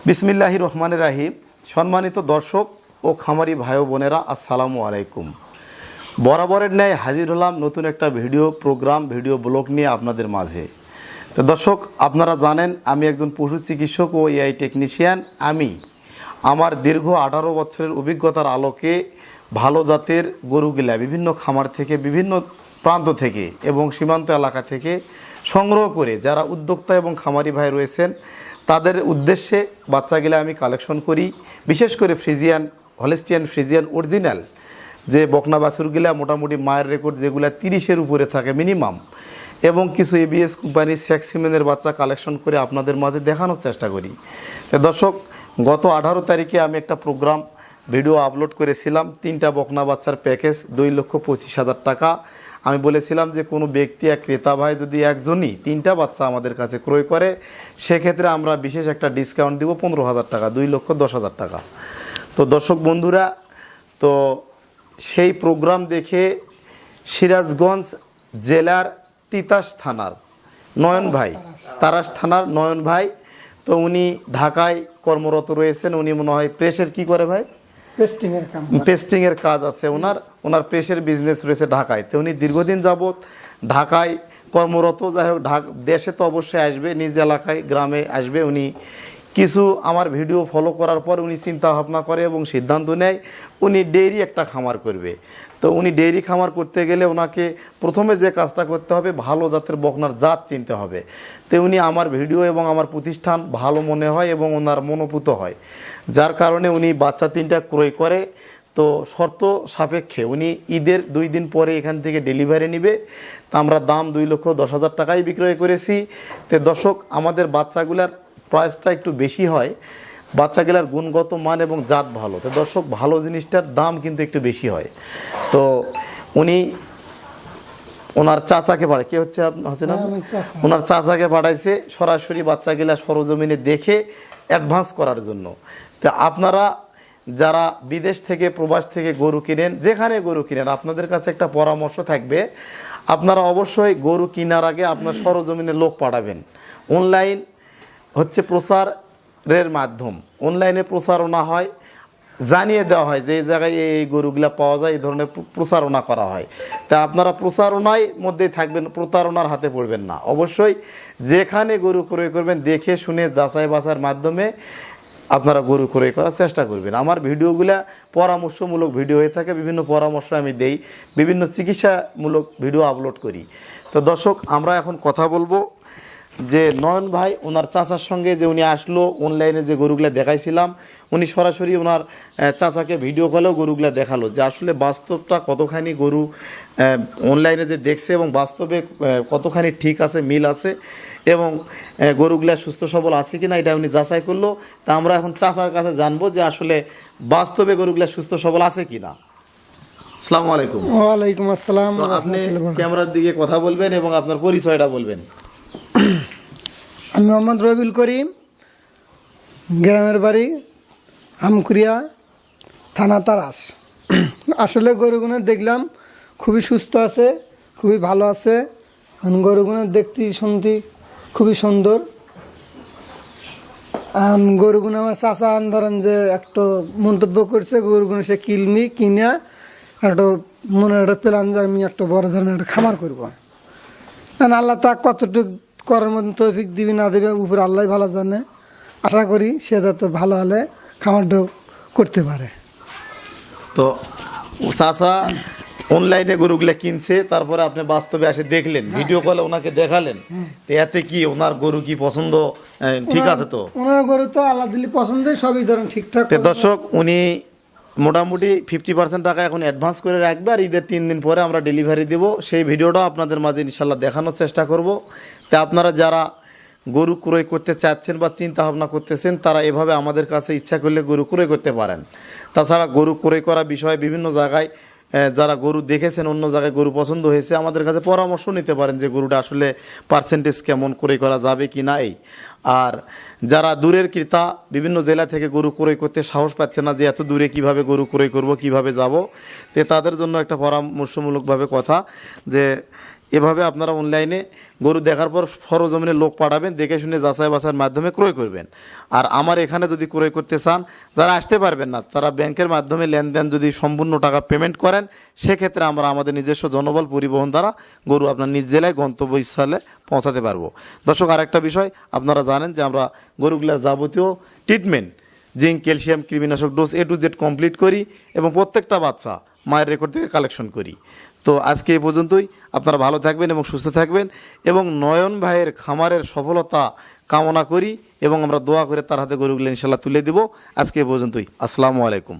বিসমিল্লাহির রহমানির রাহিম। সম্মানিত দর্শক ও খামারি ভাই ও বোনেরা, আসসালামু আলাইকুম। বরাবরের ন্যায় হাজির হলাম নতুন একটা ভিডিও ব্লগ নিয়ে আপনাদের মাঝে। তো দর্শক, আপনারা জানেন আমি একজন পশু চিকিৎসক ও এআই টেকনিশিয়ান। আমি আমার দীর্ঘ 18 বছরের অভিজ্ঞতার আলোকে ভালো জাতের গরুগুলা বিভিন্ন খামার থেকে, বিভিন্ন প্রান্ত থেকে এবং সীমান্ত এলাকা থেকে সংগ্রহ করে যারা উদ্যোক্তা এবং খামারি ভাই রয়েছেন তাদের উদ্দেশ্যে বাচ্চাগুলা আমি কালেকশন করি। বিশেষ করে ফ্রিজিয়ান, হলিস্টিয়ান ফ্রিজিয়ান অরিজিনাল যে বকনা বাছুরগুলা মোটামুটি মায়ের রেকর্ড যেগুলো 30-এর উপরে থাকে মিনিমাম, এবং কিছু এবিএস কোম্পানির সেক্সিমেনের বাচ্চা কালেকশন করে আপনাদের মাঝে দেখানোর চেষ্টা করি। তো দর্শক, গত 18 তারিখে আমি একটা ভিডিও আপলোড করেছিলাম। 3টা বকনা বাচ্চার প্যাকেজ 2,25,000 টাকা। আমি বলেছিলাম যে কোনো ব্যক্তি, এক ক্রেতা ভাই যদি একজনই 3টা বাচ্চা আমাদের কাছে ক্রয় করে সেক্ষেত্রে আমরা বিশেষ একটা ডিসকাউন্ট দিব 15,000 টাকা, 2,10,000 টাকা। তো দর্শক বন্ধুরা, তো সেই প্রোগ্রাম দেখে সিরাজগঞ্জ জেলার তিতাস থানার নয়ন ভাই, তারাস থানার নয়ন ভাই, তো উনি ঢাকায় কর্মরত রয়েছেন। উনি মনে হয় প্রেসের কি করে ভাই, পেস্টিংয়ের কাজ আছে ওনার প্রেসের বিজনেস রয়েছে ঢাকায়। তো উনি দীর্ঘদিন যাবৎ ঢাকায় কর্মরত। যাই হোক, দেশে তো অবশ্যই আসবে, নিজ এলাকায় গ্রামে আসবে। উনি কিছু আমার ভিডিও ফলো করার পর উনি চিন্তা ভাবনা করে এবং সিদ্ধান্ত নেয় উনি ডেইরি একটা খামার করবে। তো উনি ডেইরি খামার করতে গেলে ওনাকে প্রথমে যে কাজটা করতে হবে, ভালো জাতের বকনার জাত চিনতে হবে। তো উনি আমার ভিডিও এবং আমার প্রতিষ্ঠান ভালো মনে হয় এবং ওনার মনোপুত হয়, যার কারণে উনি বাচ্চা 3টা ক্রয় করে। তো শর্ত সাপেক্ষে উনি ঈদের 2 দিন পরে এখান থেকে ডেলিভারি নেবে। তা আমরা দাম 2,10,000 টাকায় বিক্রয় করেছি। তো দর্শক, আমাদের বাচ্চাগুলার প্রাইসটা একটু বেশি হয়, বাচ্চাগুলার গুণগত মান এবং জাত ভালো। তো দর্শক, ভালো জিনিসটার দাম কিন্তু একটু বেশি হয়। তো উনি ওনার চাচাকে পাঠায়, কে হচ্ছে না, ওনার চাচাকে পাঠাইছে সরাসরি বাচ্চাগুলা সরজমিনে দেখে অ্যাডভান্স করার জন্য। তো আপনারা যারা বিদেশ থেকে, প্রবাস থেকে গরু কিনেন, যেখানে গরু কিনেন, আপনাদের কাছে একটা পরামর্শ থাকবে, আপনারা অবশ্যই গরু কেনার আগে আপনার সরজমিনে লোক পাঠাবেন। অনলাইন হচ্ছে প্রচারের মাধ্যম। অনলাইনে প্রচারণা হয়, জানিয়ে দেওয়া হয় যে এই জায়গায় এই গরুগুলা পাওয়া যায়, এই ধরনের প্রচারণা করা হয়। তা আপনারা প্রচারণায় মধ্যেই থাকবেন, প্রতারণার হাতে পড়বেন না। অবশ্যই যেখানে গরু ক্রয় করবেন দেখে শুনে যাচাই বাছাইয়ের মাধ্যমে আপনারা গরু ক্রয় করার চেষ্টা করবেন। আমার ভিডিওগুলা পরামর্শমূলক ভিডিও হয়ে থাকে, বিভিন্ন পরামর্শ আমি দেই, বিভিন্ন চিকিৎসামূলক ভিডিও আপলোড করি। তো দর্শক, আমরা এখন কথা বলবো যে নয়ন ভাই ওনার চাচার সঙ্গে যে উনি আসলো, অনলাইনে যে গরুগুলা দেখাইছিলাম, উনি সরাসরি ওনার চাচাকে ভিডিও কলেও গরুগুলা দেখালো যে আসলে বাস্তবটা কতখানি গরু অনলাইনে যে দেখছে এবং বাস্তবে কতখানি ঠিক আছে, মিল আছে, এবং গরুগুলা সুস্থ সবল আছে কিনা এটা উনি যাচাই করলো। তা আমরা এখন চাচার কাছে জানবো যে আসলে বাস্তবে গরুগুলা সুস্থ সবল আছে কিনা। আসসালামু আলাইকুম। ওয়ালাইকুম আসসালাম। আপনি ক্যামেরার দিকে কথা বলবেন এবং আপনার পরিচয়টা বলবেন। আমি মোহাম্মদ রবিউল করিম, গ্রামের বাড়ি আমকুরিয়া, থানা তারাস। আসলে গরুগুলো দেখলাম খুবই সুস্থ আছে, খুবই ভালো আছে। গরুগুলো দেখতে শুনতে খুবই সুন্দর। গরুগুলো আমার চাচা ধরেন যে একটু মন্তব্য করছে, গরুগুলো সে কিনা একটা মনে একটা প্ল্যান যে আমি একটা বড় ধরনের একটা খামার করবো। আল্লাহ তা কতটুকু করার মতন তৌফিক দিবি না দেবে উপরে আল্লাহ ভালো জানে। আশা করি সে যাতে ভালো হলে খামারটা করতে পারে। তো চাচা অনলাইনে গরুগুলা কিনছে, তারপরে আপনি বাস্তবে এসে দেখলেন, ভিডিও কলে ওনাকে দেখালেন, তো এতে কি ওনার গরু কি পছন্দ ঠিক আছে? তো ওনার গরু তো আল্লাহ দিলি পছন্দ, সবই ধরেন ঠিকঠাক। দর্শক, উনি মোটামুটি 50% টাকা এখন অ্যাডভান্স করে রাখবে, আর ঈদের 3 দিন পরে আমরা ডেলিভারি দেব। সেই ভিডিওটা আপনাদের মাঝে ইনশাল্লাহ দেখানোর চেষ্টা করব। তা আপনারা যারা গরু ক্রয় করতে চাচ্ছেন বা চিন্তা ভাবনা করতেছেন, তারা এভাবে আমাদের কাছে ইচ্ছা করলে গরু ক্রয় করতে পারেন। তাছাড়া গরু ক্রয় করা বিষয়ে বিভিন্ন জায়গায় যারা গরু দেখেছেন, অন্য জায়গায় গরু পছন্দ হয়েছে, আমাদের কাছে পরামর্শ নিতে পারেন যে গরুটা আসলে পার্সেন্টেজ কেমন ক্রয় করা যাবে কি না। এই আর যারা দূরের ক্রেতা, বিভিন্ন জেলা থেকে গরু ক্রয় করতে সাহস পাচ্ছে না যে এত দূরে কিভাবে গরু ক্রয় করব, কিভাবে যাব, তো তাদের জন্য একটা পরামর্শমূলকভাবে কথা যে এভাবে আপনারা অনলাইনে গরু দেখার পর সরজমিনে লোক পাঠাবেন, দেখে শুনে যাচাই বাছাইয়ের মাধ্যমে ক্রয় করবেন। আর আমার এখানে যদি ক্রয় করতে চান, যারা আসতে পারবেন না তারা ব্যাংকের মাধ্যমে লেনদেন যদি সম্পূর্ণ টাকা পেমেন্ট করেন, সেক্ষেত্রে আমরা আমাদের নিজস্ব জনবল পরিবহন দ্বারা গরু আপনার নিজ জেলায় গন্তব্যস্থলে পৌঁছাতে পারবো। দর্শক, আরেকটা বিষয়, আপনারা জানেন যে আমরা গরুগুলার যাবতীয় ট্রিটমেন্ট, জিঙ্ক, ক্যালসিয়াম, কৃমিনাশক dose A to Z complete করি এবং প্রত্যেকটা বাচ্চা মায়ের রেকর্ড থেকে কালেকশন করি। তো আজকে এই পর্যন্তই। আপনারা ভালো থাকবেন এবং সুস্থ থাকবেন এবং নয়ন ভাইয়ের খামারের সফলতা কামনা করি এবং আমরা দোয়া করে তার হাতে গরুগুলো ইনশাল্লাহ তুলে দেব। আজকে এই পর্যন্তই। আসসালামু আলাইকুম।